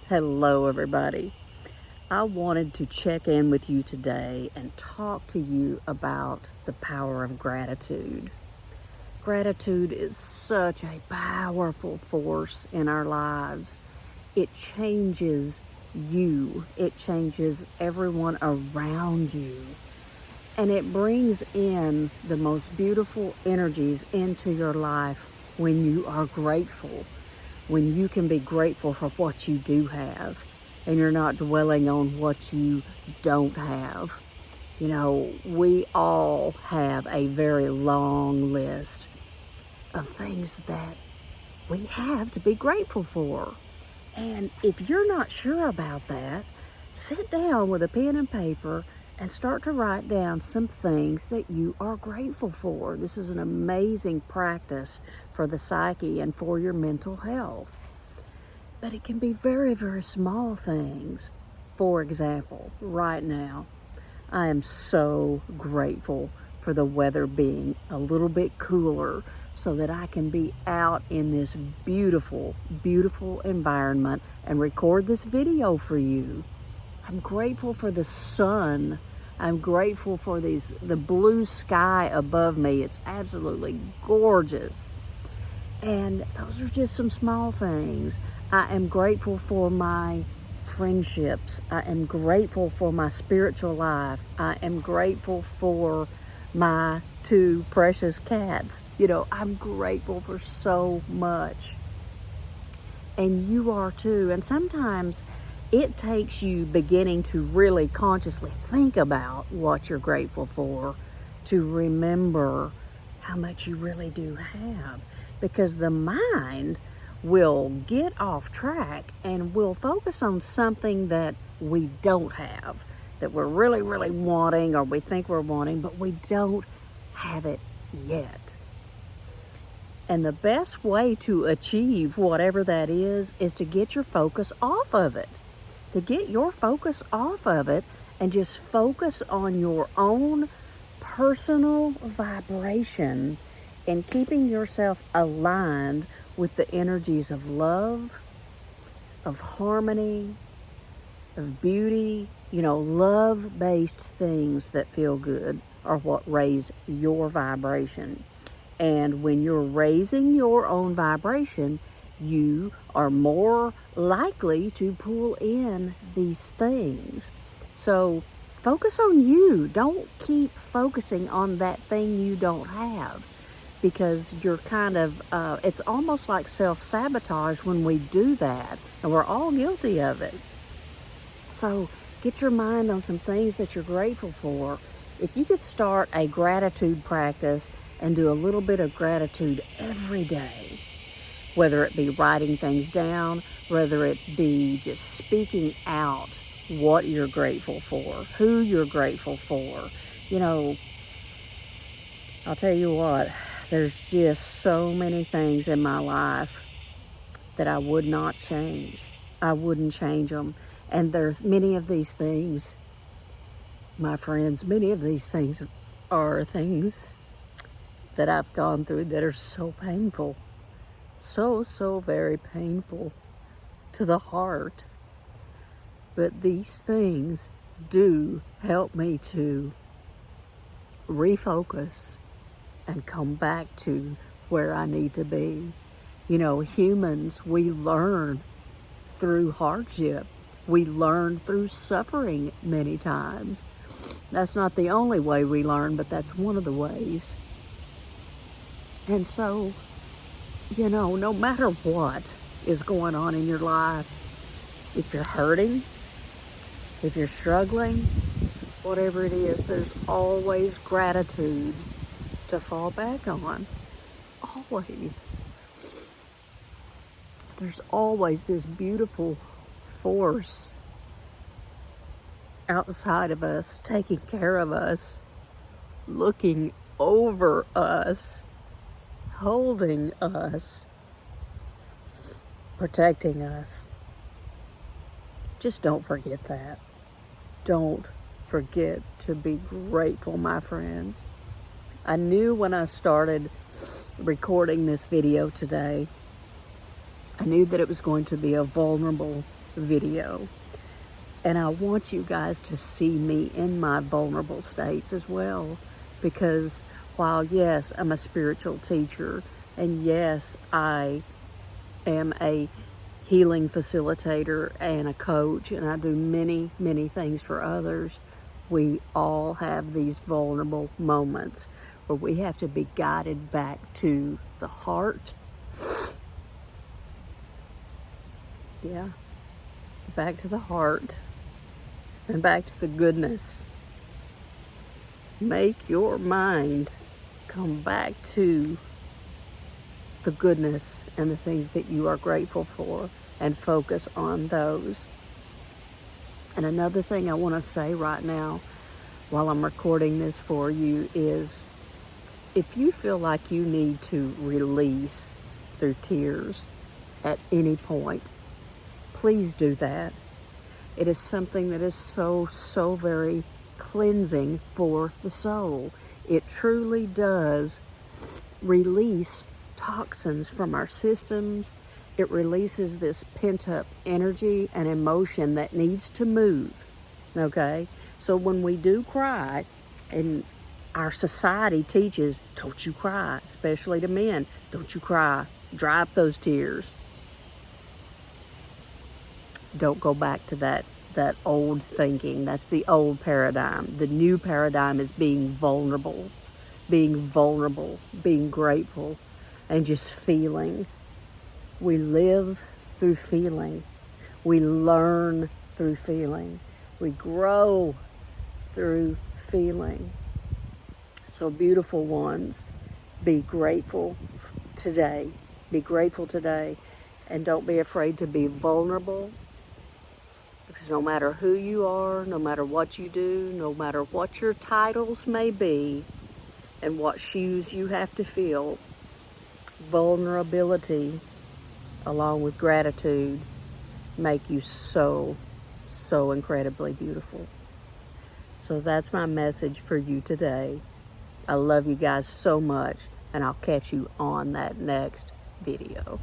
Hello, everybody. I wanted to check in with you today and talk to you about the power of gratitude. Gratitude is such a powerful force in our lives. It changes you, it changes everyone around you, and it brings in the most beautiful energies into your life when you are grateful, when you can be grateful for what you do have and you're not dwelling on what you don't have. You know, we all have a very long list of things that we have to be grateful for. And if you're not sure about that, sit down with a pen and paper and start to write down some things that you are grateful for. This is an amazing practice for the psyche and for your mental health. But it can be very, very small things. For example, right now, I am so grateful for the weather being a little bit cooler so that I can be out in this beautiful, beautiful environment and record this video for you. I'm grateful for the sun. I'm grateful for the blue sky above me. It's absolutely gorgeous. And those are just some small things. I am grateful for my friendships. I am grateful for my spiritual life. I am grateful for my two precious cats. You know, I'm grateful for so much. And you are too. And sometimes it takes you beginning to really consciously think about what you're grateful for to remember how much you really do have. Because the mind will get off track and will focus on something that we don't have, that we're really, really wanting or we think we're wanting, but we don't have it yet. And the best way to achieve whatever that is to get your focus off of it. To get your focus off of it and just focus on your own personal vibration and keeping yourself aligned with the energies of love, of harmony, of beauty. You know, love-based things that feel good are what raise your vibration. And when you're raising your own vibration, you are more likely to pull in these things. So focus on you. Don't keep focusing on that thing you don't have, because you're kind of, it's almost like self-sabotage when we do that, and we're all guilty of it. So get your mind on some things that you're grateful for. If you could start a gratitude practice and do a little bit of gratitude every day, whether it be writing things down, whether it be just speaking out what you're grateful for, who you're grateful for. You know, I'll tell you what, there's just so many things in my life that I would not change. I wouldn't change them. And there's many of these things, my friends, many of these things are things that I've gone through that are so painful. So very painful to the heart. But these things do help me to refocus and come back to where I need to be. You know, humans, we learn through hardship. We learn through suffering many times. That's not the only way we learn, but that's one of the ways. And so, you know, no matter what is going on in your life, if you're hurting, if you're struggling, whatever it is, there's always gratitude to fall back on. Always. There's always this beautiful force outside of us, taking care of us, looking over us, holding us, protecting us. Just don't forget that. Don't forget to be grateful, my friends. I knew when I started recording this video today, I knew that it was going to be a vulnerable video. And I want you guys to see me in my vulnerable states as well, because while yes, I'm a spiritual teacher, and yes, I am a healing facilitator and a coach, and I do many, many things for others, we all have these vulnerable moments where we have to be guided back to the heart. Yeah, back to the heart and back to the goodness. Make your mind come back to the goodness and the things that you are grateful for, and focus on those. And another thing I want to say right now while I'm recording this for you is, if you feel like you need to release through tears at any point, please do that. It is something that is so, so very cleansing for the soul. It truly does release toxins from our systems. It releases this pent-up energy and emotion that needs to move, okay? So when we do cry, and our society teaches, don't you cry, especially to men, don't you cry, dry up those tears. Don't go back to that old thinking. That's the old paradigm. The new paradigm is being vulnerable, being grateful, and just feeling. We live through feeling. We learn through feeling. We grow through feeling. So, beautiful ones, be grateful today. Be grateful today. And don't be afraid to be vulnerable. Because no matter who you are, no matter what you do, no matter what your titles may be, and what shoes you have to fill, vulnerability along with gratitude make you so, so incredibly beautiful. So that's my message for you today. I love you guys so much, and I'll catch you on that next video.